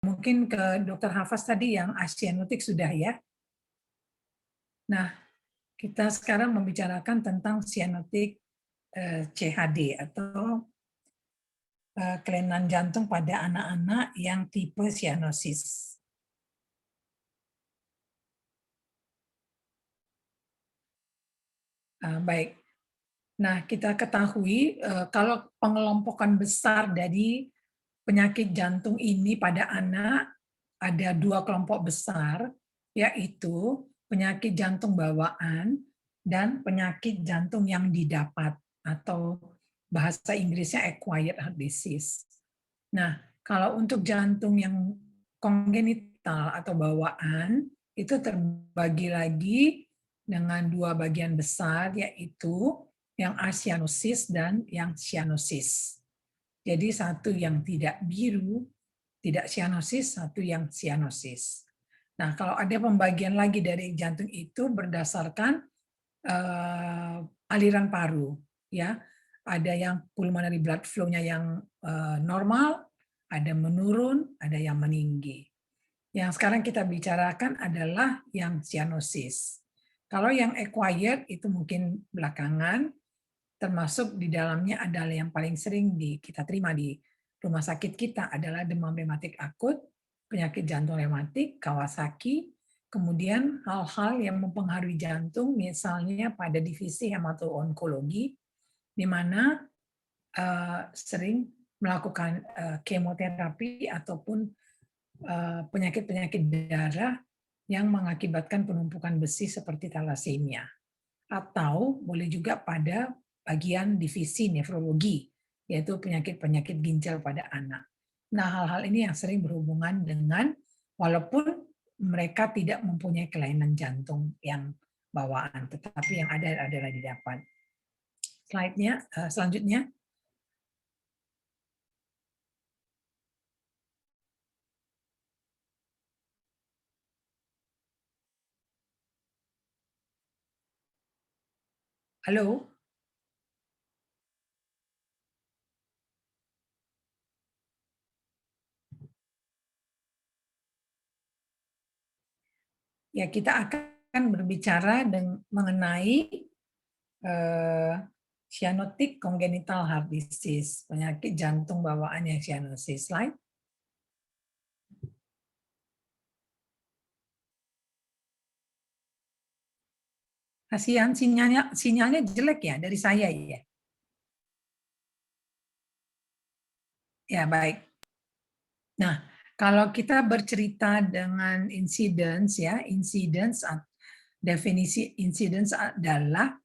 mungkin ke Dr. Hafaz tadi yang asianotik sudah ya. Nah, kita sekarang membicarakan tentang sianotik CHD atau kelainan jantung pada anak-anak yang tipe sianosis. Baik. Nah, kita ketahui kalau pengelompokan besar dari penyakit jantung ini pada anak ada 2 kelompok besar, yaitu penyakit jantung bawaan dan penyakit jantung yang didapat atau bahasa Inggrisnya acquired heart disease. Nah, kalau untuk jantung yang kongenital atau bawaan itu terbagi lagi dengan 2 bagian besar, yaitu yang asianosis dan yang sianosis. Jadi satu yang tidak biru, tidak sianosis, satu yang sianosis. Nah, kalau ada pembagian lagi dari jantung itu berdasarkan aliran paru, ya. Ada yang pulmonary blood flow-nya yang normal, ada menurun, ada yang meninggi. Yang sekarang kita bicarakan adalah yang sianosis. Kalau yang acquired itu mungkin belakangan, termasuk di dalamnya adalah yang paling sering kita terima di rumah sakit kita adalah demam rematik akut, penyakit jantung rematik, Kawasaki, kemudian hal-hal yang mempengaruhi jantung, misalnya pada divisi hemato-onkologi, di mana sering melakukan kemoterapi ataupun penyakit-penyakit darah yang mengakibatkan penumpukan besi seperti thalassemia. Atau boleh juga pada bagian divisi nefrologi, yaitu penyakit-penyakit ginjal pada anak. Nah, hal-hal ini yang sering berhubungan dengan, walaupun mereka tidak mempunyai kelainan jantung yang bawaan, tetapi yang ada adalah didapat. Slide-nya selanjutnya. Halo? Ya, kita akan berbicara mengenai cyanotic congenital heart disease, penyakit jantung bawaan yang cyanosis. Slide. Kasihan sinyalnya jelek ya dari saya ya. Ya, baik. Nah, kalau kita bercerita dengan incidence ya, definisi incidence adalah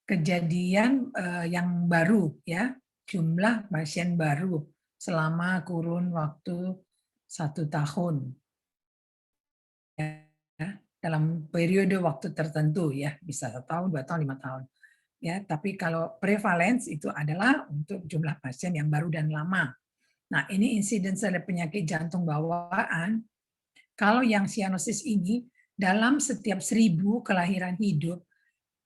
kejadian yang baru ya, jumlah pasien baru selama kurun waktu 1 tahun. Ya, dalam periode waktu tertentu ya, bisa 1 tahun, 2 tahun, 5 tahun. Ya, tapi kalau prevalence itu adalah untuk jumlah pasien yang baru dan lama. Nah, ini insiden dari penyakit jantung bawaan. Kalau yang sianosis ini dalam setiap 1000 kelahiran hidup,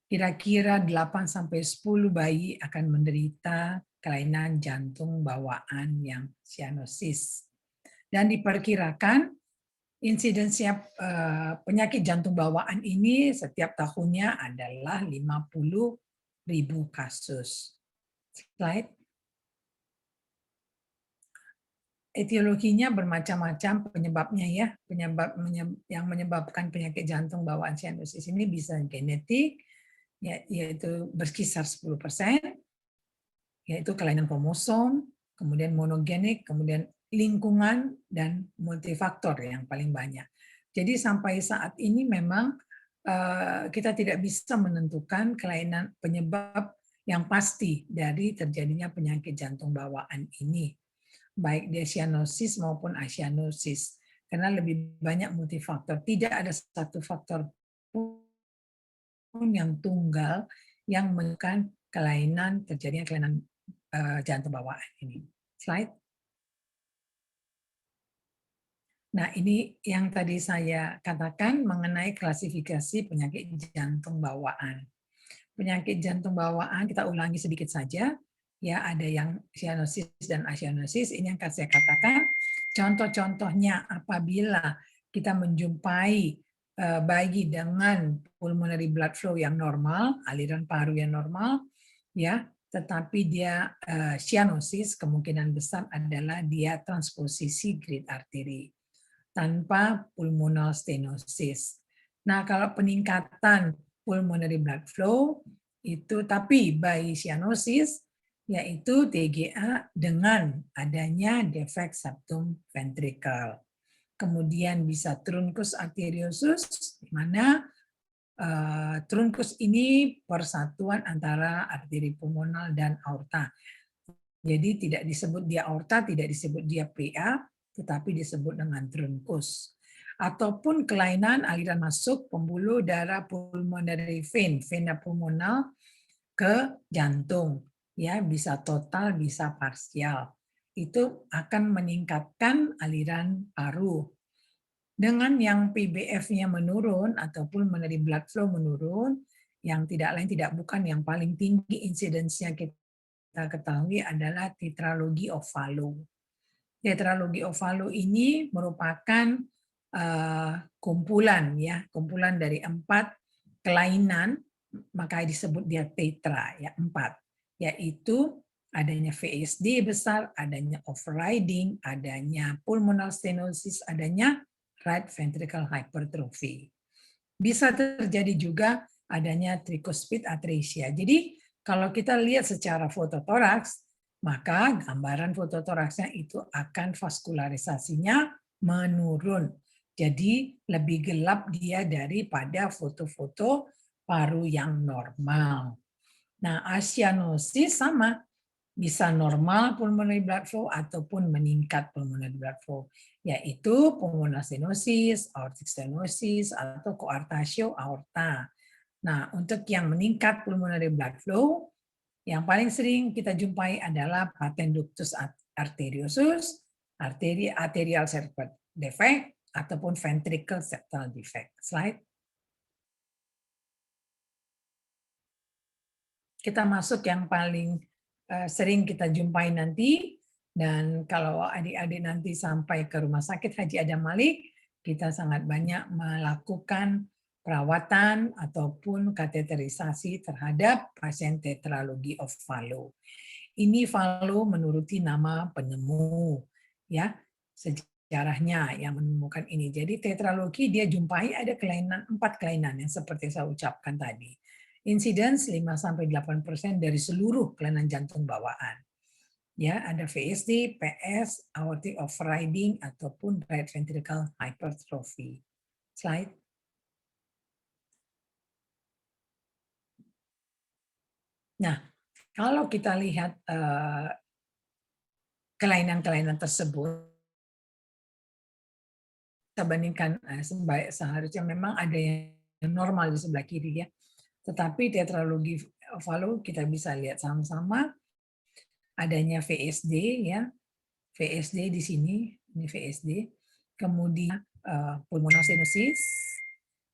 kira-kira 8 sampai 10 bayi akan menderita kelainan jantung bawaan yang sianosis. Dan diperkirakan insidensia penyakit jantung bawaan ini setiap tahunnya adalah 50.000 kasus. Slide. Etiologinya bermacam-macam penyebabnya ya. Yang menyebabkan penyakit jantung bawaan sianosis ini bisa genetik, yaitu berkisar 10%, yaitu kelainan kromosom, kemudian monogenik, kemudian lingkungan, dan multifaktor yang paling banyak. Jadi sampai saat ini memang kita tidak bisa menentukan kelainan penyebab yang pasti dari terjadinya penyakit jantung bawaan ini, baik dia sianosis maupun asianosis, karena lebih banyak multifaktor. Tidak ada satu faktor pun yang tunggal yang menyebabkan terjadinya kelainan jantung bawaan ini. Slide. Nah, ini yang tadi saya katakan mengenai klasifikasi penyakit jantung bawaan. Penyakit jantung bawaan kita ulangi sedikit saja. Ya, ada yang sianosis dan asianosis. Ini yang saya katakan contoh-contohnya apabila kita menjumpai bayi dengan pulmonary blood flow yang normal, aliran paru yang normal, ya, tetapi dia cyanosis, kemungkinan besar adalah dia transposisi grid arteri tanpa pulmonal stenosis. Nah, kalau peningkatan pulmonary blood flow itu tapi by cyanosis yaitu TGA dengan adanya defect septum ventricle. Kemudian bisa truncus arteriosus di mana truncus ini persatuan antara arteri pulmonal dan aorta. Jadi tidak disebut dia aorta, tidak disebut dia PA, tetapi disebut dengan truncus. Ataupun kelainan aliran masuk pembuluh darah pulmonary vein, vena pulmonal ke jantung, ya bisa total, bisa parsial. Itu akan meningkatkan aliran paru. Dengan yang PBF-nya menurun ataupun pulmonary blood flow menurun, yang tidak lain tidak bukan yang paling tinggi insidensnya kita ketahui adalah tetralogy of Fallot. Tetralogy of Fallot ini merupakan kumpulan dari 4 kelainan, maka disebut dia tetra ya 4, yaitu adanya VSD besar, adanya overriding, adanya pulmonal stenosis, adanya right ventricle hypertrophy. Bisa terjadi juga adanya tricuspid atresia. Jadi kalau kita lihat secara fototoraks, maka gambaran fototoraksnya itu akan vaskularisasinya menurun. Jadi lebih gelap dia daripada foto-foto paru yang normal. Nah, acyanosis sama, bisa normal pulmonary blood flow ataupun meningkat pulmonary blood flow, yaitu pulmonal stenosis, aortic stenosis, atau coartatio aorta. Nah, untuk yang meningkat pulmonary blood flow, yang paling sering kita jumpai adalah patent ductus arteriosus, arterial septal defect, ataupun ventricle septal defect. Slide. Kita masuk yang paling sering kita jumpai nanti, dan kalau adik-adik nanti sampai ke Rumah Sakit Haji Adam Malik, kita sangat banyak melakukan perawatan ataupun kateterisasi terhadap pasien tetralogy of Fallot. Ini Fallot menuruti nama penemu, ya sejarahnya yang menemukan ini. Jadi tetralogy dia jumpai ada kelainan 4 kelainan yang seperti saya ucapkan tadi. Insidence 5-8% dari seluruh kelainan jantung bawaan. Ya, ada VSD, PS, aortic overriding ataupun right ventricle hypertrophy. Slide. Nah, kalau kita lihat kelainan-kelainan tersebut, kita bandingkan seharusnya memang ada yang normal di sebelah kiri ya. Tetapi tetralogy Fallot kita bisa lihat sama-sama adanya VSD ya. VSD di sini, ini VSD. Kemudian pulmonal stenosis.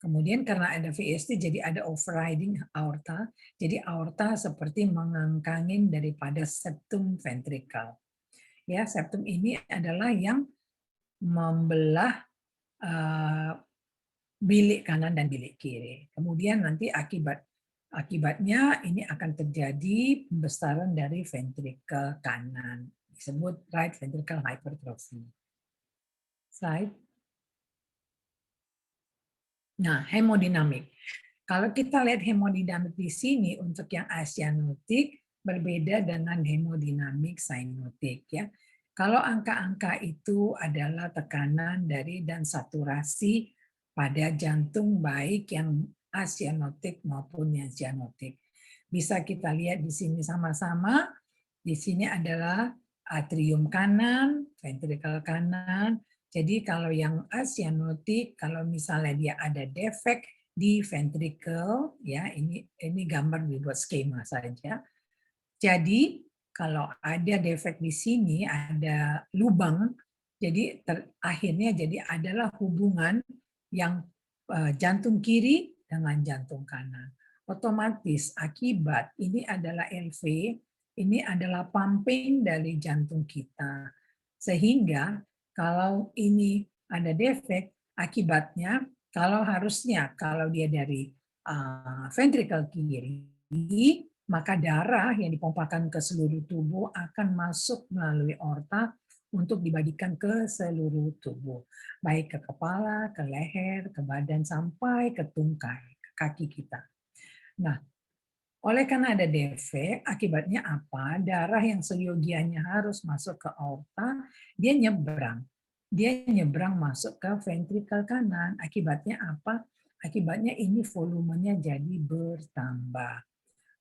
Kemudian karena ada VSD jadi ada overriding aorta. Jadi aorta seperti mengangkangin daripada septum ventricle. Ya, septum ini adalah yang membelah bilik kanan dan bilik kiri. Kemudian nanti akibatnya ini akan terjadi pembesaran dari ventricle kanan, disebut right ventricle hypertrophy. Slide. Nah, hemodinamik. Kalau kita lihat hemodinamik di sini untuk yang acyanotik berbeda dengan hemodinamik cyanotik ya. Kalau angka-angka itu adalah tekanan dari dan saturasi pada jantung baik yang acyanotik maupun yang cyanotik. Bisa kita lihat di sini sama-sama. Di sini adalah atrium kanan, ventricle kanan. Jadi kalau yang acyanotik, kalau misalnya dia ada defect di ventricle, ya ini gambar dibuat skema saja. Jadi kalau ada defect di sini, ada lubang, jadi akhirnya jadi adalah hubungan yang jantung kiri dengan jantung kanan. Otomatis akibat ini adalah LV, ini adalah pumping dari jantung kita. Sehingga Kalau ini ada defek, akibatnya kalau dia dari ventricle kiri, maka darah yang dipompakan ke seluruh tubuh akan masuk melalui aorta untuk dibagikan ke seluruh tubuh, baik ke kepala, ke leher, ke badan, sampai ke tungkai, ke kaki kita. Nah, oleh karena ada defek, akibatnya apa? Darah yang seyogianya harus masuk ke aorta, dia nyebrang. Dia nyebrang masuk ke ventrikel kanan. Akibatnya apa? Akibatnya ini volumenya jadi bertambah.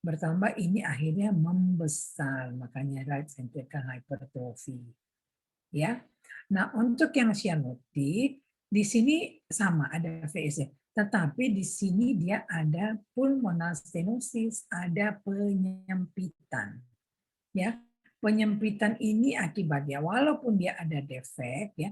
Bertambah ini akhirnya membesar, makanya right ventricle hypertrophy. Ya. Nah, untuk yang cyanotic di sini sama ada VSC, tetapi di sini dia ada pulmonal stenosis, ada penyempitan. Ya. Penyempitan ini akibatnya walaupun dia ada defek ya,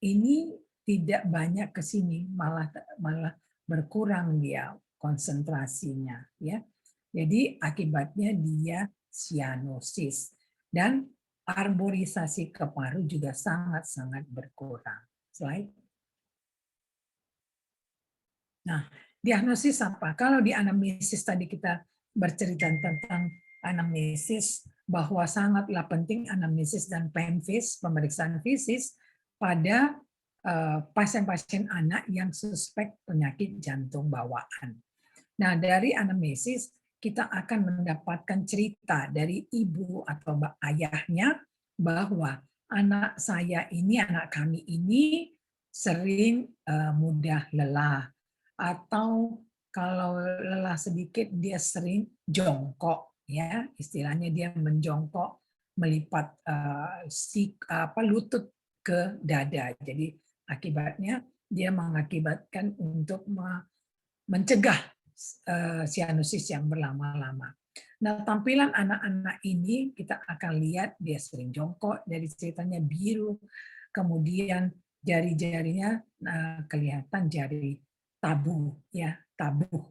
ini tidak banyak ke sini, malah malah berkurang dia konsentrasinya ya. Jadi akibatnya dia cyanosis dan arborisasi ke paru juga sangat-sangat berkurang. Slide. Nah, diagnosis apa? Kalau di anamnesis tadi kita bercerita tentang anamnesis bahwa sangatlah penting anamnesis dan PEMFIS, pemeriksaan fisis pada pasien-pasien anak yang suspek penyakit jantung bawaan. Nah, dari anamnesis kita akan mendapatkan cerita dari ibu atau ayahnya bahwa anak saya ini, anak kami ini sering mudah lelah, atau kalau lelah sedikit dia sering jongkok, ya istilahnya dia menjongkok melipat lutut ke dada. Jadi akibatnya dia mengakibatkan untuk mencegah cyanosis yang berlama-lama. Nah, tampilan anak-anak ini kita akan lihat dia sering jongkok, dari ceritanya biru, kemudian jari-jarinya kelihatan jari tabuh, ya tabuh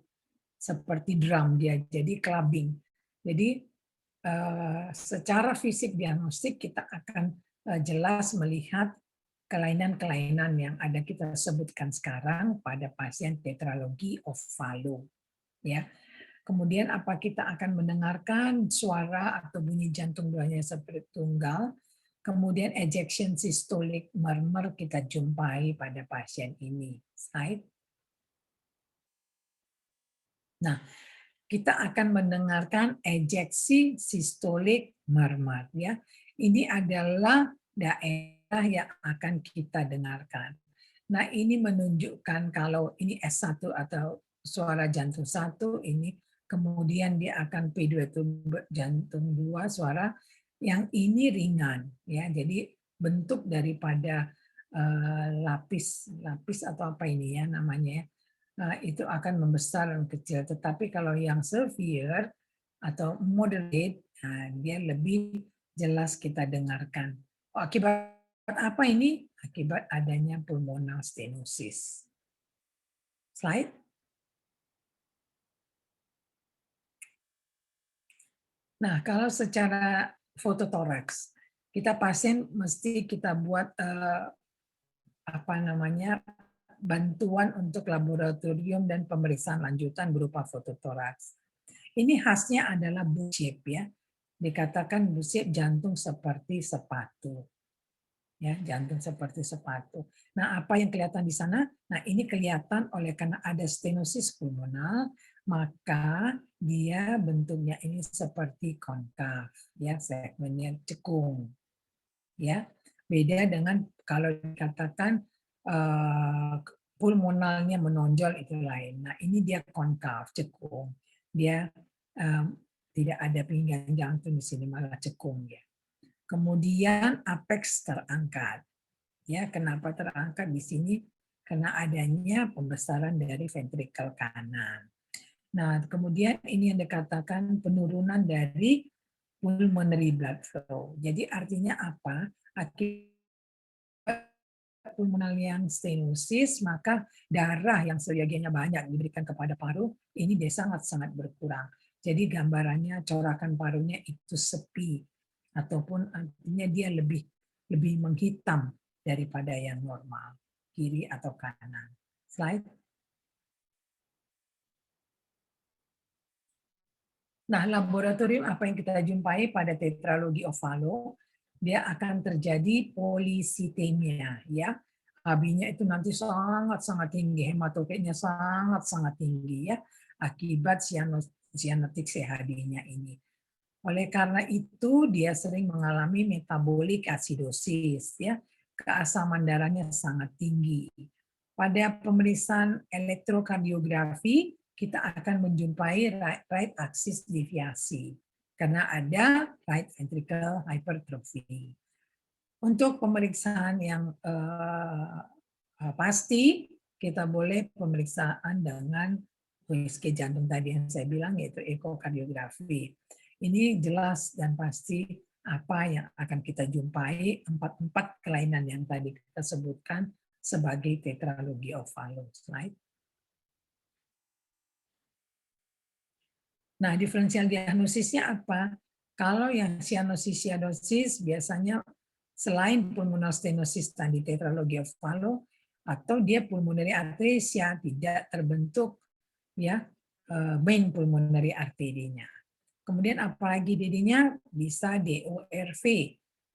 seperti drum dia, jadi clubbing. Jadi secara fisik diagnostik kita akan jelas melihat kelainan-kelainan yang ada kita sebutkan sekarang pada pasien tetralogi of Fallot. Ya. Kemudian apa kita akan mendengarkan suara atau bunyi jantung duanya seperti tunggal. Kemudian ejection systolic murmur kita jumpai pada pasien ini. Slide. Nah, kita akan mendengarkan ejeksi sistolik murmur ya. Ini adalah daerah yang akan kita dengarkan. Nah, ini menunjukkan kalau ini S1 atau suara jantung 1 ini, kemudian dia akan P2 itu jantung 2 suara yang ini ringan ya. Jadi bentuk daripada lapis atau apa ini ya namanya ya, itu akan membesar dan kecil. Tetapi kalau yang severe atau moderate, dia lebih jelas kita dengarkan. Oh, akibat apa ini? Akibat adanya pulmonal stenosis. Slide. Nah, kalau secara fototoraks, kita pasien mesti kita buat apa namanya bantuan untuk laboratorium dan pemeriksaan lanjutan berupa fototoraks. Ini khasnya adalah bull shape ya. Dikatakan bull shape jantung seperti sepatu. Ya, jantung seperti sepatu. Nah, apa yang kelihatan di sana? Nah, ini kelihatan oleh karena ada stenosis pulmonal, maka dia bentuknya ini seperti konkav, ya, segmennya cekung. Ya. Beda dengan kalau dikatakan pulmonalnya menonjol itu lain. Nah, ini dia konkav, cekung. Dia tidak ada pinggang jantung di sini, malah cekung ya. Kemudian apex terangkat. Ya, kenapa terangkat di sini? Karena adanya pembesaran dari ventrikel kanan. Nah, kemudian ini yang dikatakan penurunan dari pulmonary blood flow. Jadi artinya apa? Akibat pulmonal yang stenosis, maka darah yang seyogianya banyak diberikan kepada paru, ini dia sangat-sangat berkurang. Jadi gambarannya corakan parunya itu sepi, ataupun artinya dia lebih menghitam daripada yang normal, kiri atau kanan. Slide. Nah, laboratorium apa yang kita jumpai pada tetralogi ovalo, dia akan terjadi polisitemia, ya. Hb-nya itu nanti sangat-sangat tinggi, hematokritnya sangat-sangat tinggi, ya, akibat cyanotic CHD-nya ini. Oleh karena itu, dia sering mengalami metabolic acidosis, ya, keasaman darahnya sangat tinggi. Pada pemeriksaan elektrokardiografi, kita akan menjumpai right axis deviasi karena ada right ventricle hypertrophy. Untuk pemeriksaan yang pasti, kita boleh pemeriksaan dengan USG jantung tadi yang saya bilang, yaitu ekokardiografi. Ini jelas dan pasti apa yang akan kita jumpai, empat kelainan yang tadi kita sebutkan sebagai tetralogi ovalo. Slide. Nah, diferensial diagnosisnya apa? Kalau yang cyanosidosis biasanya selain pulmonal stenosis tadi tetralogi ovalo, atau dia pulmonary atresia, tidak terbentuk ya main pulmonary artery-nya. Kemudian apalagi DD-nya bisa DORV,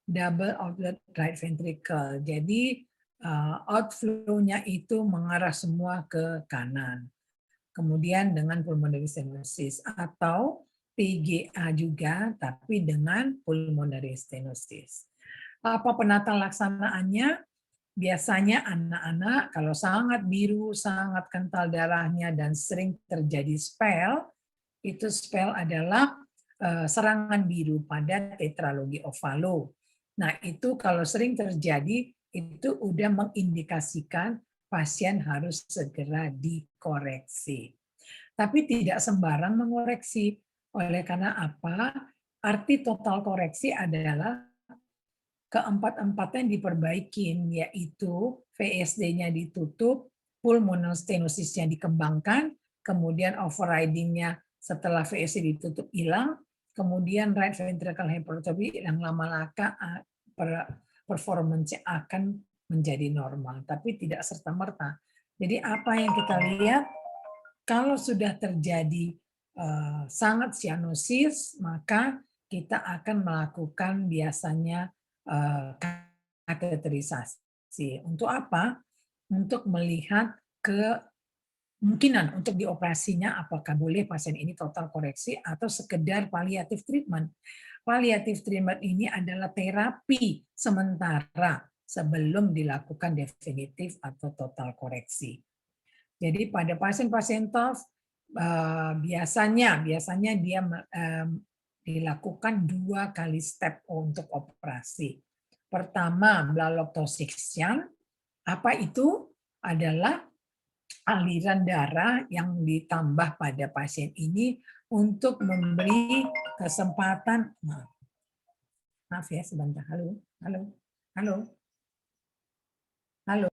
double outlet right ventricle. Jadi outflow-nya itu mengarah semua ke kanan. Kemudian dengan pulmonary stenosis atau PGA juga tapi dengan pulmonary stenosis. Apa penata laksanaannya? Biasanya anak-anak kalau sangat biru, sangat kental darahnya dan sering terjadi spell, itu spell adalah serangan biru pada tetralogi ovalo. Nah, itu kalau sering terjadi itu udah mengindikasikan pasien harus segera dikoreksi. Tapi tidak sembarang mengoreksi. Oleh karena apa? Arti total koreksi adalah keempat-empatnya diperbaikin, yaitu VSD-nya ditutup, pulmonal stenosisnya dikembangkan, kemudian overriding-nya setelah VSD ditutup hilang, kemudian right ventricle hypertrophy yang lama-lama performance akan menjadi normal, tapi tidak serta-merta. Jadi apa yang kita lihat, kalau sudah terjadi sangat cyanosis, maka kita akan melakukan biasanya kateterisasi. Untuk apa? Untuk melihat kemungkinan untuk dioperasinya apakah boleh pasien ini total koreksi atau sekedar palliative treatment. Palliative treatment ini adalah terapi sementara sebelum dilakukan definitif atau total koreksi. Jadi pada pasien-pasien TOF biasanya dia dilakukan 2 kali step untuk operasi. Pertama, blaloktoxixian. Apa itu? Adalah aliran darah yang ditambah pada pasien ini untuk memberi kesempatan. Maaf ya sebentar. Halo, halo, halo, halo.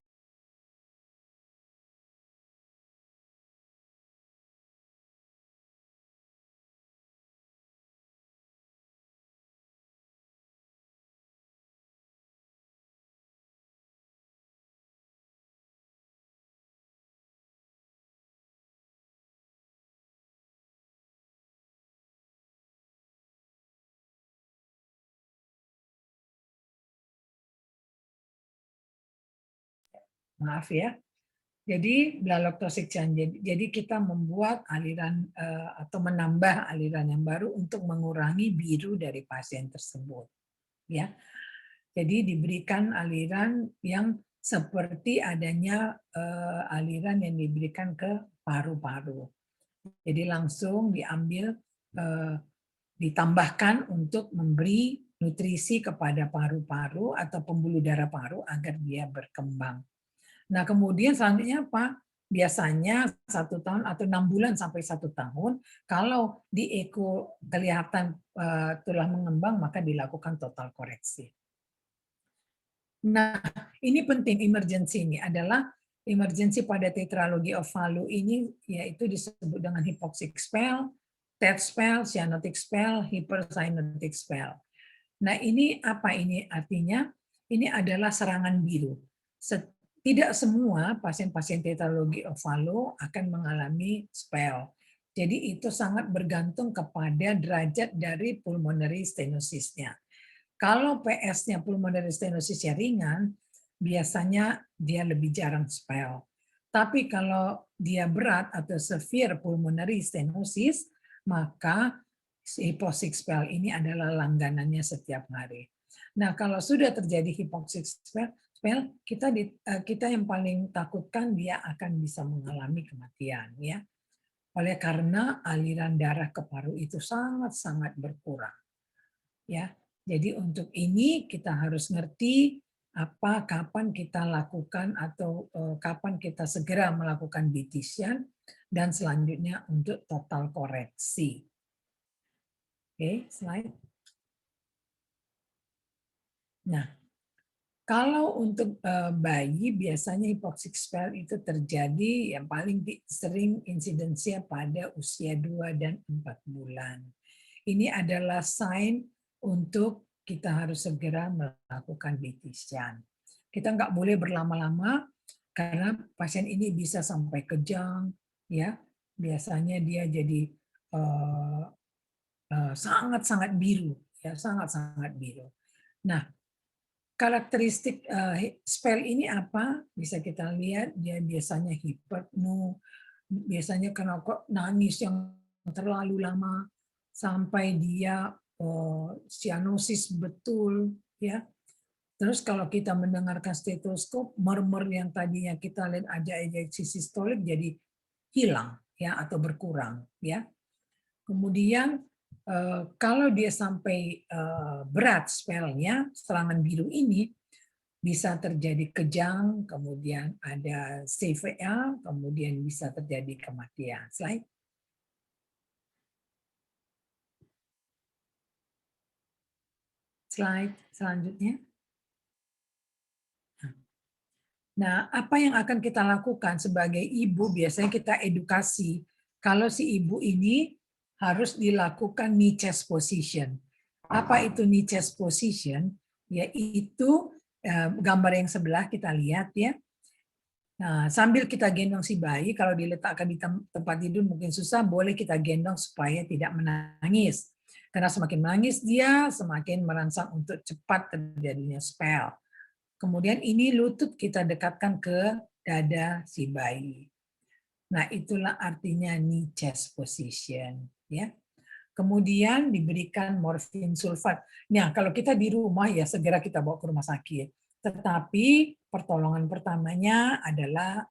Maaf ya. Jadi blaloktoxixian. Jadi kita membuat aliran atau menambah aliran yang baru untuk mengurangi biru dari pasien tersebut. Ya. Jadi diberikan aliran yang seperti adanya aliran yang diberikan ke paru-paru. Jadi langsung diambil ditambahkan untuk memberi nutrisi kepada paru-paru atau pembuluh darah paru agar dia berkembang. Nah, kemudian selanjutnya apa? Biasanya 1 tahun atau 6 bulan sampai 1 tahun, kalau di eko kelihatan tulang mengembang, maka dilakukan total koreksi. Nah, ini penting emergency ini adalah emergency pada tetralogi ovalo ini yaitu disebut dengan hypoxic spell, TED spell, cyanotic spell, hypercyanotic spell. Nah, ini apa ini artinya? ini adalah serangan biru. Tidak semua pasien-pasien tetralogi ovalo akan mengalami spell. Jadi itu sangat bergantung kepada derajat dari pulmonary stenosisnya. Kalau PS-nya pulmonary stenosisnya ringan, biasanya dia lebih jarang spell. Tapi kalau dia berat atau severe pulmonary stenosis, maka hypoxic spell ini adalah langganannya setiap hari. Nah, kalau sudah terjadi hypoxic spell, kita yang paling takutkan dia akan bisa mengalami kematian, ya. Oleh karena aliran darah ke paru itu sangat-sangat berkurang, ya. Jadi untuk ini kita harus ngerti kapan kita lakukan atau kapan kita segera melakukan BT-scan dan selanjutnya untuk total koreksi. Oke, slide. Nah, kalau untuk bayi biasanya hypoxic spell itu terjadi yang paling sering insidensinya pada usia 2 dan 4 bulan. Ini adalah sign untuk kita harus segera melakukan BT-scan. Kita nggak boleh berlama-lama karena pasien ini bisa sampai kejang, ya. Biasanya dia jadi sangat-sangat biru, ya, sangat-sangat biru. Nah, karakteristik spell ini apa? Bisa kita lihat dia biasanya hiperno, biasanya karena kok nangis yang terlalu lama sampai dia sianosis betul, ya. Terus kalau kita mendengarkan stetoskop, murmur yang tadinya kita lihat ada ejeksi sistolik jadi hilang, ya, atau berkurang, ya. Kemudian kalau dia sampai berat spellnya, serangan biru ini bisa terjadi kejang, kemudian ada CVA, kemudian bisa terjadi kematian. Slide. Slide selanjutnya. Nah, apa yang akan kita lakukan sebagai ibu? Biasanya kita edukasi. Kalau si ibu ini harus dilakukan knee chest position. Apa itu knee chest position? Yaitu gambar yang sebelah kita lihat, ya. Nah, sambil kita gendong si bayi, kalau diletakkan di tempat tidur mungkin susah, boleh kita gendong supaya tidak menangis. Karena semakin menangis dia, semakin merangsang untuk cepat terjadinya spell. Kemudian ini lutut kita dekatkan ke dada si bayi. Nah, itulah artinya knee chest position, ya. Kemudian diberikan morfin sulfat. Nah, kalau kita di rumah ya segera kita bawa ke rumah sakit. Tetapi pertolongan pertamanya adalah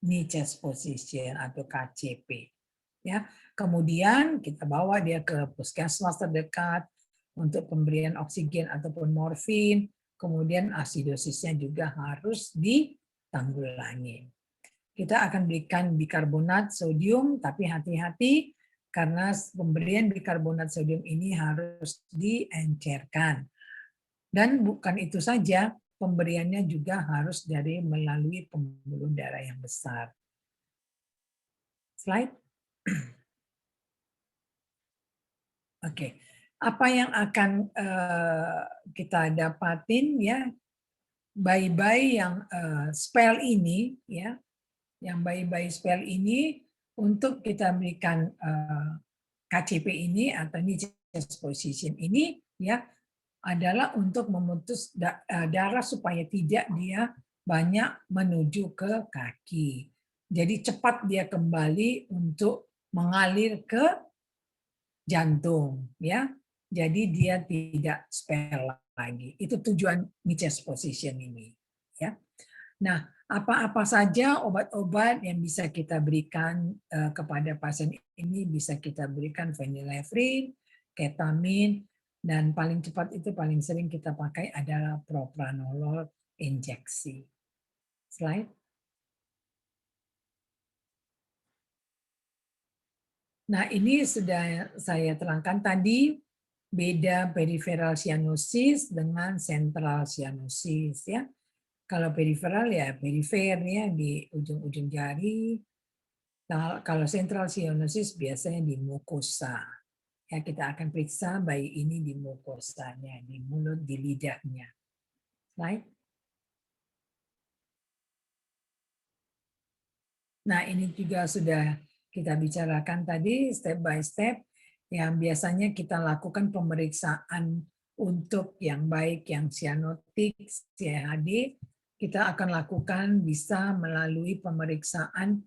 knee chest position atau KCP. Ya. Kemudian kita bawa dia ke puskesmas terdekat untuk pemberian oksigen ataupun morfin. Kemudian asidosisnya juga harus ditanggulangi. Kita akan berikan bikarbonat sodium, tapi hati-hati karena pemberian bikarbonat sodium ini harus diencerkan. Dan bukan itu saja, pemberiannya juga harus melalui pembuluh darah yang besar. Slide. Oke. Apa yang akan kita dapatin, ya, bayi-bayi yang spell ini, ya, yang bayi-bayi spell ini untuk kita berikan KCP ini atau knee chest position ini, ya, adalah untuk memutus darah supaya tidak dia banyak menuju ke kaki. Jadi cepat dia kembali untuk mengalir ke jantung, ya. Jadi dia tidak spell lagi. Itu tujuan knee chest position ini, ya. Nah, apa-apa saja obat-obat yang bisa kita berikan kepada pasien ini? Bisa kita berikan phenylephrine, ketamin, dan paling cepat itu paling sering kita pakai adalah propranolol injeksi. Slide. Nah, ini sudah saya terangkan tadi beda peripheral cyanosis dengan central cyanosis, ya. Kalau periferal ya perifer, ya, di ujung-ujung jari. Nah, kalau central cyanosis biasanya di mukosa. Ya, kita akan periksa bayi ini di mukosanya, di mulut, di lidahnya. Slide. Nah, ini juga sudah kita bicarakan tadi step by step yang biasanya kita lakukan pemeriksaan untuk yang baik yang cyanotik, CHD, kita akan lakukan bisa melalui pemeriksaan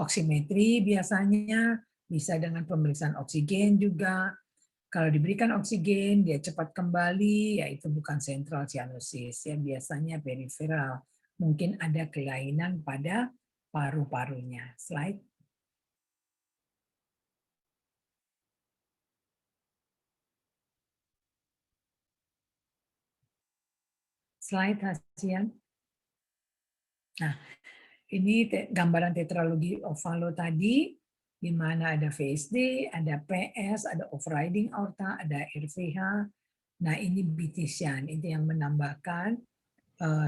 oksimetri biasanya, bisa dengan pemeriksaan oksigen juga. Kalau diberikan oksigen, dia cepat kembali, yaitu bukan sentral cyanosis, ya biasanya periferal. Mungkin ada kelainan pada paru-parunya. Slide. Slide Hasian. Nah, ini gambaran tetralogi ovalo tadi, di mana ada VSD, ada PS, ada overriding aorta, ada RVH. Nah, ini BT-shunt, itu yang menambahkan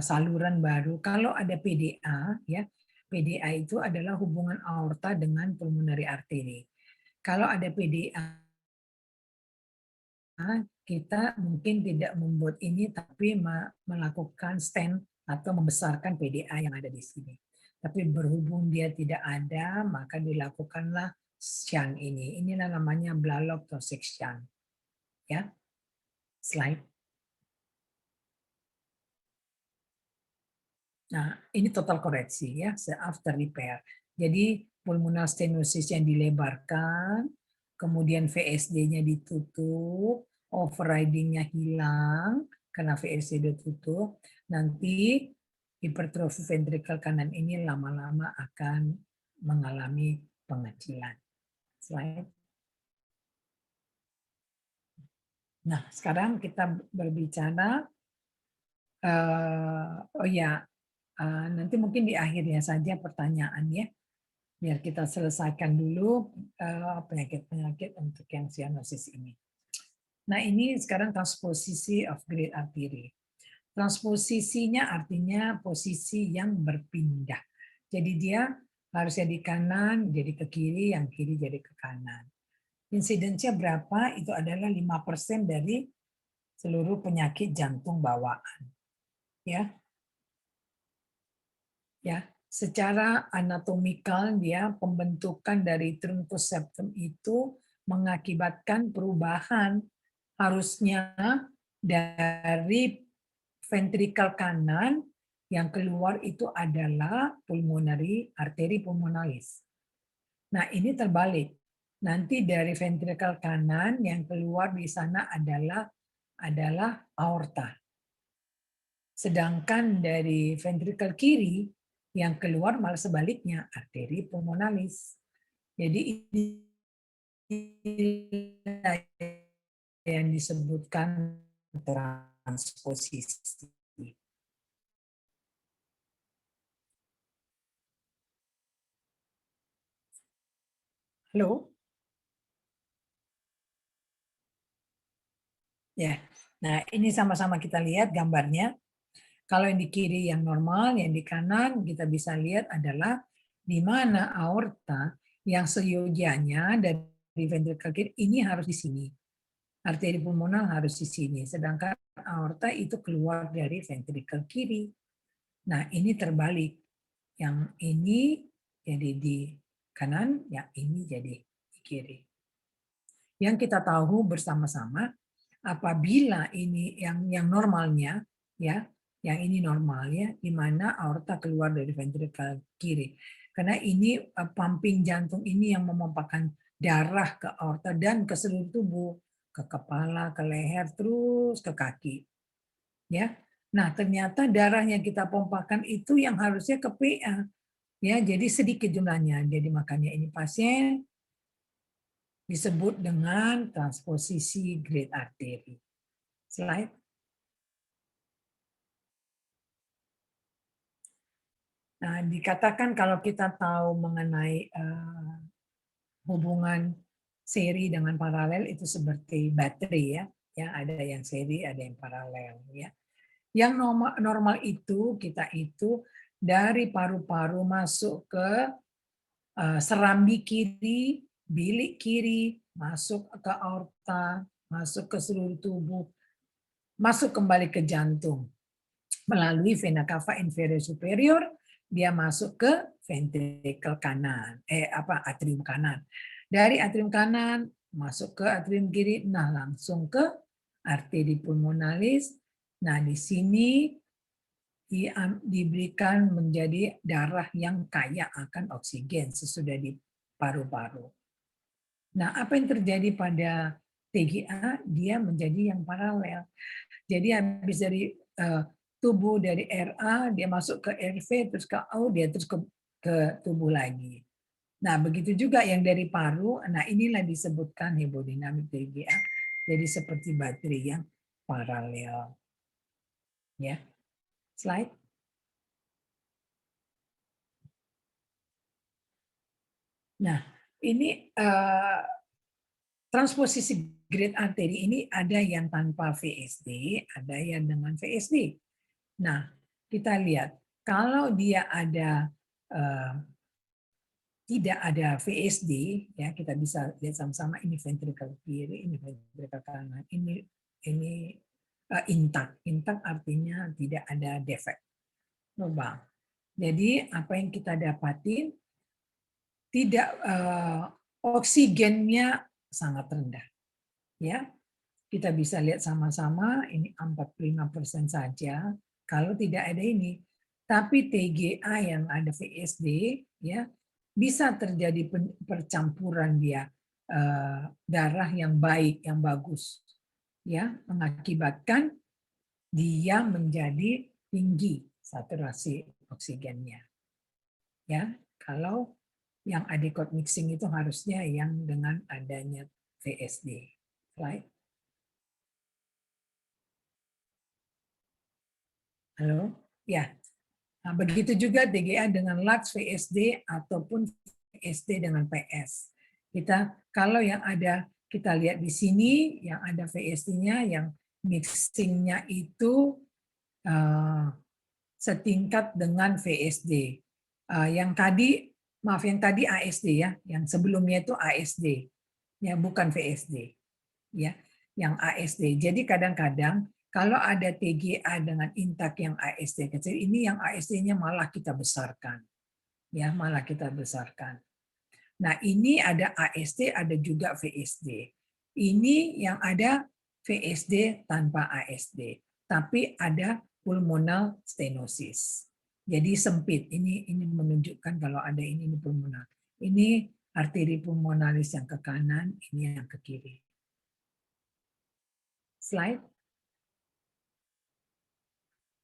saluran baru. Kalau ada PDA, ya PDA itu adalah hubungan aorta dengan pulmonary artery. Kalau ada PDA, kita mungkin tidak membuat ini, tapi melakukan stent atau membesarkan PDA yang ada di sini. Tapi berhubung dia tidak ada, maka dilakukanlah shunt ini. Inilah namanya Blalock Thoracic shunt. Ya, slide. Nah, ini total koreksi ya, after repair. Jadi pulmonal stenosis yang dilebarkan, kemudian VSD-nya ditutup, overriding-nya hilang karena VSD ditutup, nanti hipertrofi ventrikel kanan ini lama-lama akan mengalami pengecilan. Slide. Nah, sekarang kita berbicara, oh ya, nanti mungkin di akhirnya saja pertanyaannya, biar kita selesaikan dulu penyakit-penyakit untuk yang cyanosis ini. Nah, ini sekarang transposisi of great artery. Transposisinya artinya posisi yang berpindah. Jadi dia harusnya di kanan jadi ke kiri, yang kiri jadi ke kanan. Insidensinya berapa? Itu adalah 5% dari seluruh penyakit jantung bawaan. Ya. Ya, secara anatomikal dia pembentukan dari truncus septum itu mengakibatkan perubahan harusnya dari ventrikel kanan yang keluar itu adalah pulmonary arteri pulmonalis. Nah, ini terbalik. Nanti dari ventrikel kanan yang keluar di sana adalah aorta. Sedangkan dari ventrikel kiri yang keluar malah sebaliknya, arteri pulmonalis. Jadi ini yang disebutkan transposisi. Halo? Ya. Nah, ini sama-sama kita lihat gambarnya. Kalau yang di kiri yang normal, yang di kanan kita bisa lihat adalah di mana aorta yang seyogianya dari ventrikel kiri ini harus di sini. Arteri pulmonal harus di sini, sedangkan aorta itu keluar dari ventrikel kiri. Nah, ini terbalik. Yang ini jadi di kanan, yang ini jadi di kiri. Yang kita tahu bersama-sama, apabila ini yang normalnya, ya, yang ini normalnya, di mana aorta keluar dari ventrikel kiri. Karena ini pumping jantung ini yang memompahkan darah ke aorta dan ke seluruh tubuh, ke kepala, ke leher, terus ke kaki. Ya. Nah, ternyata darah yang kita pompahkan itu yang harusnya ke PA. Ya, jadi sedikit jumlahnya. Jadi makanya ini pasien disebut dengan transposisi great artery. Slide. Nah, dikatakan kalau kita tahu mengenai hubungan seri dengan paralel itu seperti baterai ya. Ya, ada yang seri, ada yang paralel ya. Yang normal itu kita itu dari paru-paru masuk ke serambi kiri, bilik kiri, masuk ke aorta, masuk ke seluruh tubuh, masuk kembali ke jantung. melalui vena cava inferior superior, dia masuk ke ventrikel kanan, atrium kanan. Dari atrium kanan masuk ke atrium kiri, nah langsung ke arteri pulmonalis. Nah di sini diberikan menjadi darah yang kaya akan oksigen sesudah di paru-paru. Nah, apa yang terjadi pada TGA? Dia menjadi yang paralel. Jadi habis dari tubuh dari RA, dia masuk ke RV, terus ke O, dia terus ke tubuh lagi. Nah, begitu juga yang dari paru. Nah, inilah disebutkan hemodinamik TGA. Jadi seperti baterai yang paralel. Ya, slide. Nah, ini transposisi grade arteri ini ada yang tanpa VSD, ada yang dengan VSD. Nah, kita lihat kalau dia ada tidak ada VSD, ya kita bisa lihat sama-sama ini ventrikel kiri, ini ventrikel kanan, ini intak. Intak artinya tidak ada defek, lubang. Jadi apa yang kita dapatin tidak oksigennya sangat rendah, ya. Kita bisa lihat sama-sama ini 45% saja kalau tidak ada ini. Tapi TGA yang ada VSD ya bisa terjadi percampuran dia darah yang baik, yang bagus, ya mengakibatkan dia menjadi tinggi saturasi oksigennya. Ya, kalau yang adequate mixing itu harusnya yang dengan adanya VSD. Right? Halo? Ya. Nah, begitu juga TGA dengan large VSD ataupun VSD dengan PS. Kalau yang ada kita lihat di sini yang ada VSD-nya yang mixingnya itu setingkat dengan VSD. Yang tadi ASD ya, yang sebelumnya itu ASD, ya bukan VSD, ya, yang ASD. Jadi kadang-kadang kalau ada TGA dengan intak yang ASD kecil, ini yang ASD-nya malah kita besarkan. Ya, malah kita besarkan. Nah, ini ada ASD, ada juga VSD. Ini yang ada VSD tanpa ASD, tapi ada pulmonal stenosis. Jadi sempit. Ini menunjukkan kalau ada ini pulmonal. Ini arteri pulmonalis yang ke kanan, ini yang ke kiri. Slide.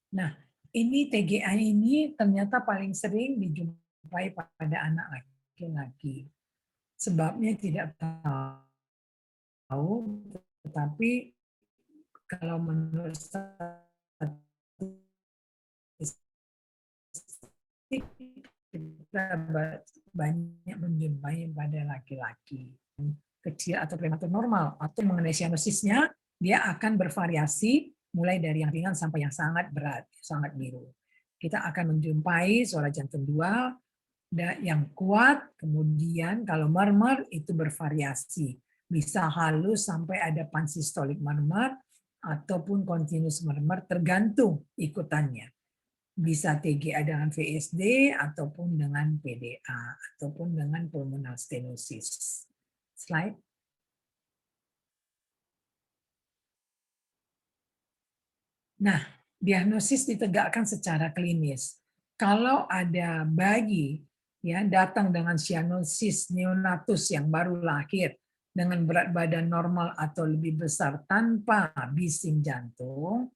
Nah, ini TGA ini ternyata paling sering dijumpai pada anak laki-laki. Sebabnya tidak tahu, tetapi kalau menurut statistik kita banyak menjumpai pada laki-laki kecil atau prematur normal atau mengenai sianosisnya dia akan bervariasi mulai dari yang ringan sampai yang sangat berat, sangat biru. Kita akan menjumpai suara jantung 2 yang kuat, kemudian kalau murmur itu bervariasi. Bisa halus sampai ada pansystolik murmur ataupun continuous murmur tergantung ikutannya. Bisa TGA dengan VSD ataupun dengan PDA ataupun dengan pulmonal stenosis. Slide. Nah, diagnosis ditegakkan secara klinis. Kalau ada bayi ya datang dengan cyanosis neonatus yang baru lahir dengan berat badan normal atau lebih besar tanpa bising jantung,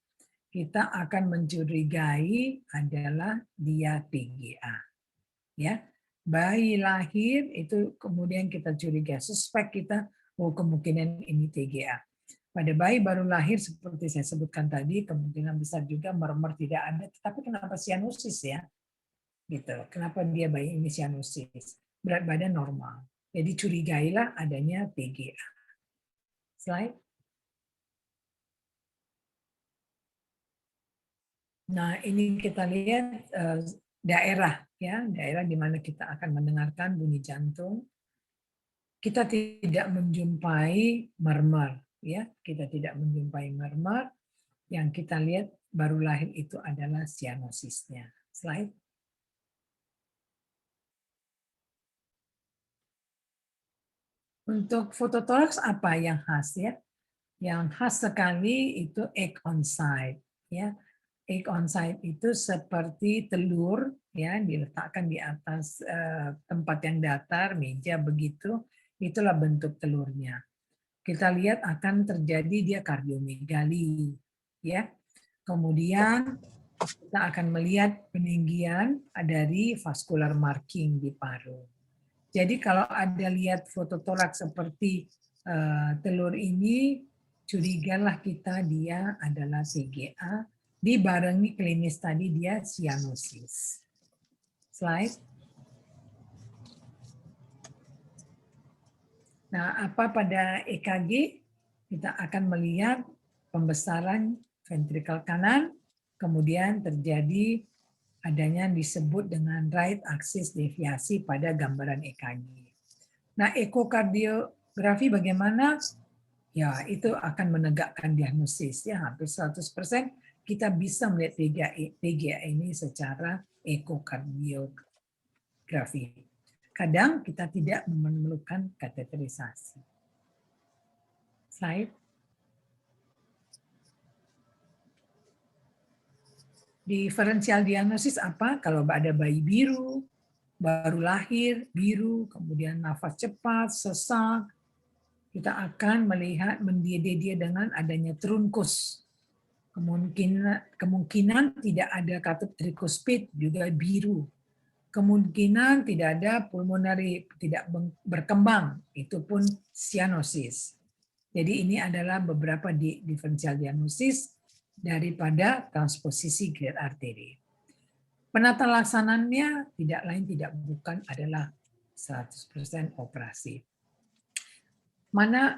kita akan mencurigai adalah dia TGA. Ya, bayi lahir itu kemudian kita curiga, suspek kita, kemungkinan ini TGA. Pada bayi baru lahir seperti saya sebutkan tadi, kemungkinan besar juga murmur tidak ada, tetapi kenapa sianusis ya? Gitu. Kenapa dia bayi ini sianusis? Berat badan normal. Jadi curigailah adanya TGA. Slide. Nah, ini kita lihat daerah ya, daerah di mana kita akan mendengarkan bunyi jantung. Kita tidak menjumpai murmur ya, kita tidak menjumpai murmur. Yang kita lihat baru lahir itu adalah sianosisnya. Slide. Untuk fototoraks apa yang khas ya? Yang khas sekali itu egg on site ya. Egg on site itu seperti telur ya, diletakkan di atas tempat yang datar, meja begitu, itulah bentuk telurnya. Kita lihat akan terjadi dia kardiomegali ya. Kemudian kita akan melihat peninggian dari vascular marking di paru. Jadi kalau ada lihat foto toraks seperti telur ini, curigalah kita dia adalah TGA, dibarengi klinis tadi dia sianosis. Slide. Nah, apa pada EKG? Kita akan melihat pembesaran ventrikel kanan, kemudian terjadi adanya yang disebut dengan right axis deviasi pada gambaran EKG. Nah, ekokardiografi bagaimana? Ya, itu akan menegakkan diagnosis ya, hampir 100% kita bisa melihat PGA ini secara ekokardiografi. Kadang kita tidak memerlukan kateterisasi. Slide. Diferensial diagnosis apa? Kalau ada bayi biru, baru lahir, biru, kemudian nafas cepat, sesak, kita akan melihat dia dengan adanya trunkus. Kemungkinan tidak ada katup trikospid, juga biru. Kemungkinan tidak ada pulmonari, tidak berkembang, itu pun sianosis. Jadi ini adalah beberapa diferensial diagnosis daripada transposisi grade arteri. Penata laksananya tidak lain tidak bukan adalah 100% operasi. Mana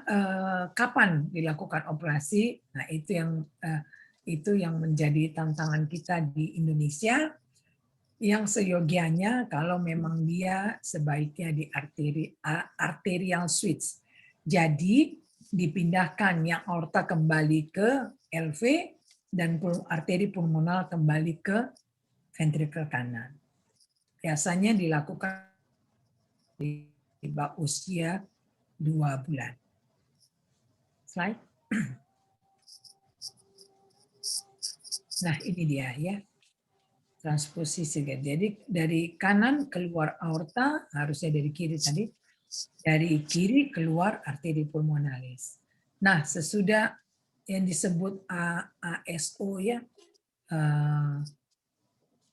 kapan dilakukan operasi? Nah, itu yang menjadi tantangan kita di Indonesia. Yang seyogianya kalau memang dia sebaiknya di arterial switch. Jadi dipindahkan yang aorta kembali ke LV dan arteri pulmonal kembali ke ventrikel kanan. Biasanya dilakukan di usia 2 bulan. Slide. Nah, ini dia ya. Transposisi. Jadi dari kanan keluar aorta, harusnya dari kiri tadi. Dari kiri keluar arteri pulmonalis. Nah, sesudah yang disebut ASO ya,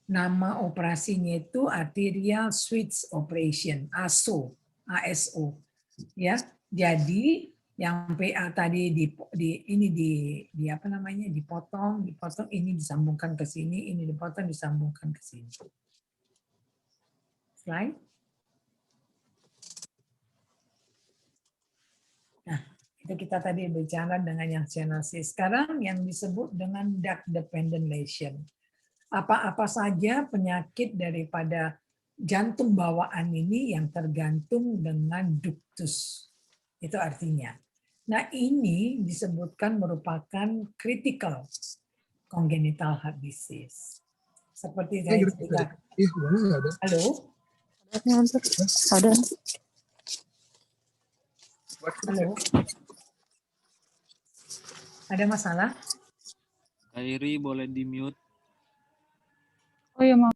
nama operasinya itu arterial switch operation, ASO, ASO. Ya, jadi yang PA tadi di apa namanya dipotong ini disambungkan ke sini, ini dipotong disambungkan ke sini. Slide. Nah, itu kita tadi bicara dengan yang sianosis. Sekarang yang disebut dengan duct dependent lesion. Apa-apa saja penyakit daripada jantung bawaan ini yang tergantung dengan ductus. Itu artinya. Nah, ini disebutkan merupakan critical congenital heart disease. Seperti saya cerita. Halo? Ada. Halo? Ada masalah? Kairi boleh di-mute. Oh ya, maaf.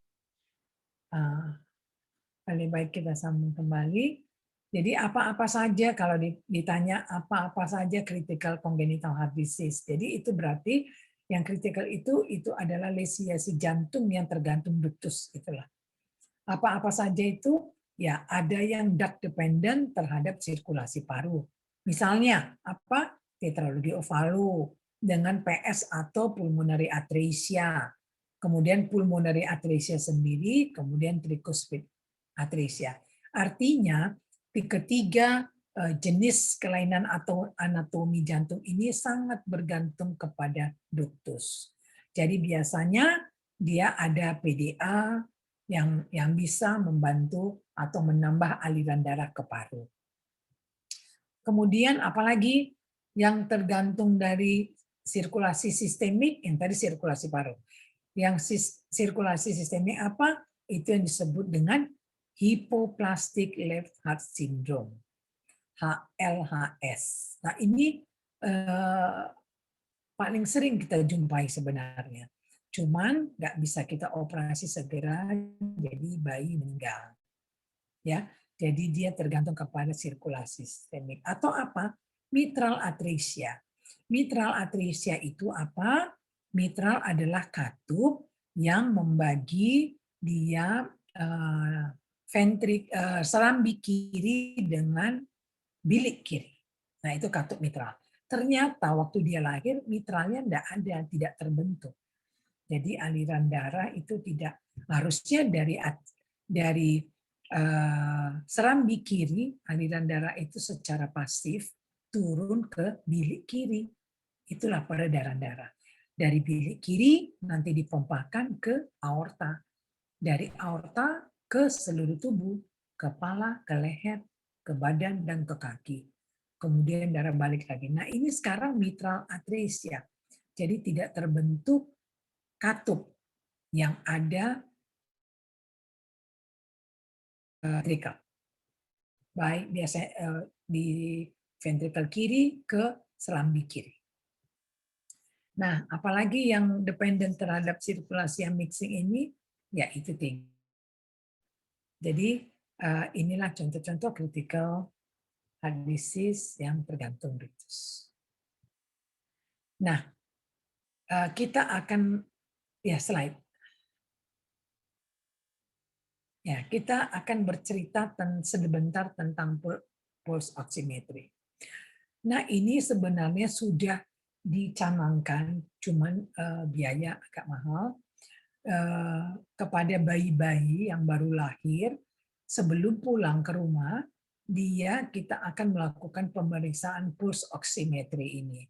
Paling baik kita sambung kembali. Jadi apa-apa saja kalau ditanya apa-apa saja critical congenital heart disease. Jadi itu berarti yang critical itu adalah lesiasi jantung yang tergantung ductus itulah. Apa-apa saja itu ya ada yang duct dependent terhadap sirkulasi paru. Misalnya apa? Tetralogi Ovalu dengan PS atau pulmonary atresia. Kemudian pulmonary atresia sendiri, kemudian tricuspid atresia. Artinya ketiga jenis kelainan atau anatomi jantung ini sangat bergantung kepada ductus. Jadi biasanya dia ada PDA yang bisa membantu atau menambah aliran darah ke paru. Kemudian apalagi yang tergantung dari sirkulasi sistemik, yang tadi sirkulasi paru. Yang sirkulasi sistemik apa? Itu yang disebut dengan hypoplastic left heart syndrome, HLHS. Nah ini paling sering kita jumpai sebenarnya. Cuman nggak bisa kita operasi segera, jadi bayi meninggal. Ya, jadi dia tergantung kepada sirkulasi sistemik. Atau apa? Mitral atresia. Mitral atresia itu apa? Mitral adalah katup yang membagi dia serambi kiri dengan bilik kiri. Nah, itu katup mitral. Ternyata waktu dia lahir, mitralnya tidak terbentuk. Jadi aliran darah itu tidak, harusnya dari serambi kiri, aliran darah itu secara pasif turun ke bilik kiri. Itulah peredaran darah. Dari bilik kiri nanti dipompakan ke aorta. Dari aorta ke seluruh tubuh, kepala, ke leher, ke badan, dan ke kaki. Kemudian darah balik lagi. Nah ini sekarang mitral atresia. Jadi tidak terbentuk katup yang ada ventrikel. Baik biasa di ventrikel kiri ke serambi kiri. Nah, apalagi yang dependen terhadap sirkulasi yang mixing ini, ya itu tinggi. Jadi inilah contoh-contoh critical heart disease yang tergantung ritus. Nah, kita akan slide. Ya, kita akan bercerita sebentar tentang pulse oximetry. Nah, ini sebenarnya sudah dicanangkan, cuman biaya agak mahal, kepada bayi-bayi yang baru lahir. Sebelum pulang ke rumah, kita akan melakukan pemeriksaan pulse oximetry ini.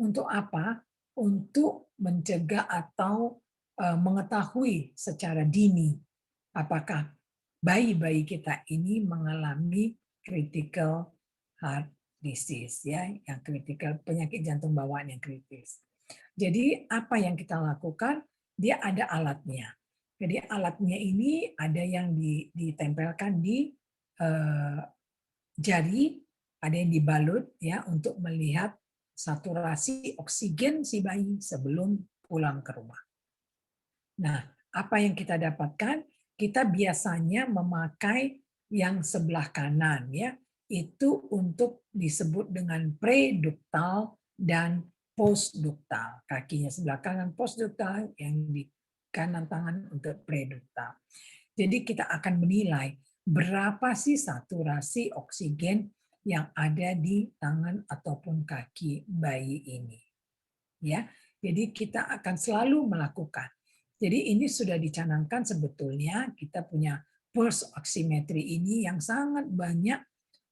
Untuk apa? Untuk mencegah atau mengetahui secara dini apakah bayi-bayi kita ini mengalami critical heart disease, ya, yang critical, penyakit jantung bawaan yang kritis. Jadi apa yang kita lakukan? Dia ada alatnya. Jadi alatnya ini ada yang ditempelkan di jari, ada yang dibalut ya untuk melihat saturasi oksigen si bayi sebelum pulang ke rumah. Nah, apa yang kita dapatkan? Kita biasanya memakai yang sebelah kanan ya, itu untuk disebut dengan preduktal dan postduktal. Kakinya sebelah kanan postduktal, yang di kanan tangan untuk preduktal. Jadi kita akan menilai berapa sih saturasi oksigen yang ada di tangan ataupun kaki bayi ini. Ya, jadi kita akan selalu melakukan. Jadi ini sudah dicanangkan sebetulnya, kita punya pulse oximetry ini yang sangat banyak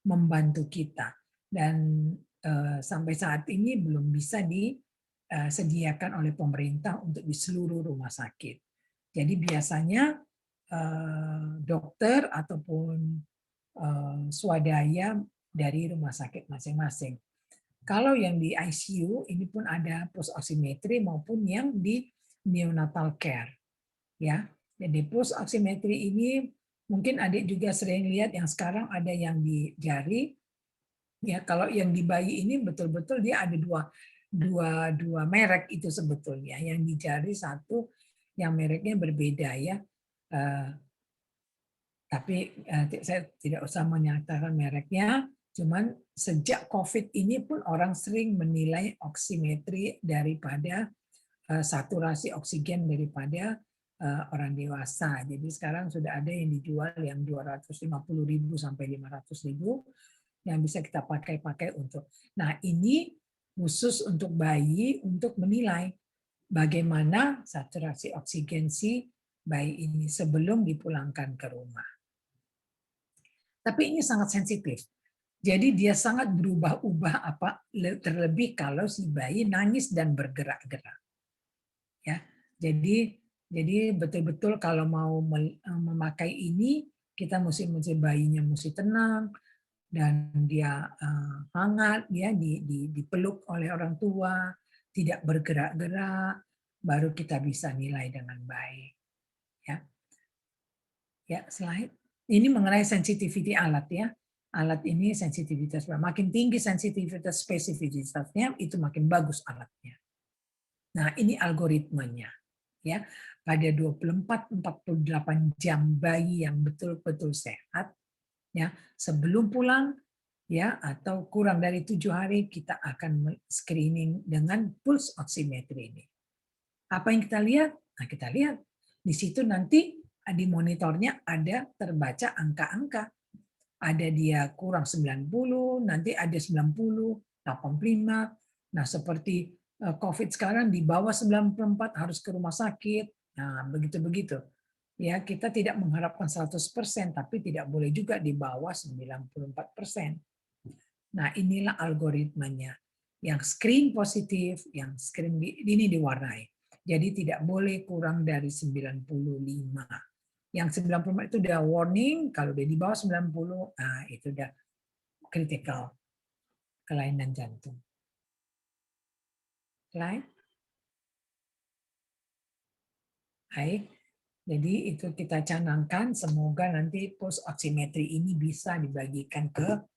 membantu kita, dan sampai saat ini belum bisa disediakan oleh pemerintah untuk di seluruh rumah sakit. Jadi biasanya dokter ataupun swadaya dari rumah sakit masing-masing. Kalau yang di ICU ini pun ada pulse oximetry maupun yang di neonatal care. Ya, jadi pulse oximetry ini mungkin adik juga sering lihat yang sekarang ada yang di jari. Ya, kalau yang di bayi ini betul-betul dia ada dua merek itu sebetulnya. Yang di jari satu, yang mereknya berbeda ya. Tapi saya tidak usah menyatakan mereknya. Cuman sejak COVID ini pun orang sering menilai oximetry daripada saturasi oksigen daripada orang dewasa. Jadi sekarang sudah ada yang dijual yang 250.000 sampai 500.000 yang bisa kita pakai untuk. Nah, ini khusus untuk bayi untuk menilai bagaimana saturasi oksigen si bayi ini sebelum dipulangkan ke rumah. Tapi ini sangat sensitif. Jadi dia sangat berubah-ubah terlebih kalau si bayi nangis dan bergerak-gerak. Ya. Jadi betul-betul kalau mau memakai ini kita mesti bayinya mesti tenang dan dia hangat ya dipeluk oleh orang tua, tidak bergerak-gerak, baru kita bisa nilai dengan baik. Ya, ya slide. Ini mengenai sensitivity alat ya. Alat ini sensitivitas makin tinggi sensitivitas spesifisitasnya itu makin bagus alatnya. Nah, ini algoritmanya ya. Pada 24-48 jam bayi yang betul-betul sehat ya, sebelum pulang ya atau kurang dari 7 hari kita akan screening dengan pulse oximetry ini. Apa yang kita lihat? Nah, kita lihat di situ nanti di monitornya ada terbaca angka-angka. Ada dia kurang 90, nanti ada 90, 85. Nah, seperti COVID sekarang di bawah 94 harus ke rumah sakit. Nah, begitu-begitu. Ya, kita tidak mengharapkan 100%, tapi tidak boleh juga di bawah 94%. Nah, inilah algoritmanya. Yang screen positif, yang screen ini diwarnai. Jadi tidak boleh kurang dari 95. Yang 90 itu udah warning, kalau udah di bawah 90, nah itu udah critical, kelainan jantung. Slide. Baik, jadi itu kita canangkan, semoga nanti pulse oximetry ini bisa dibagikan ke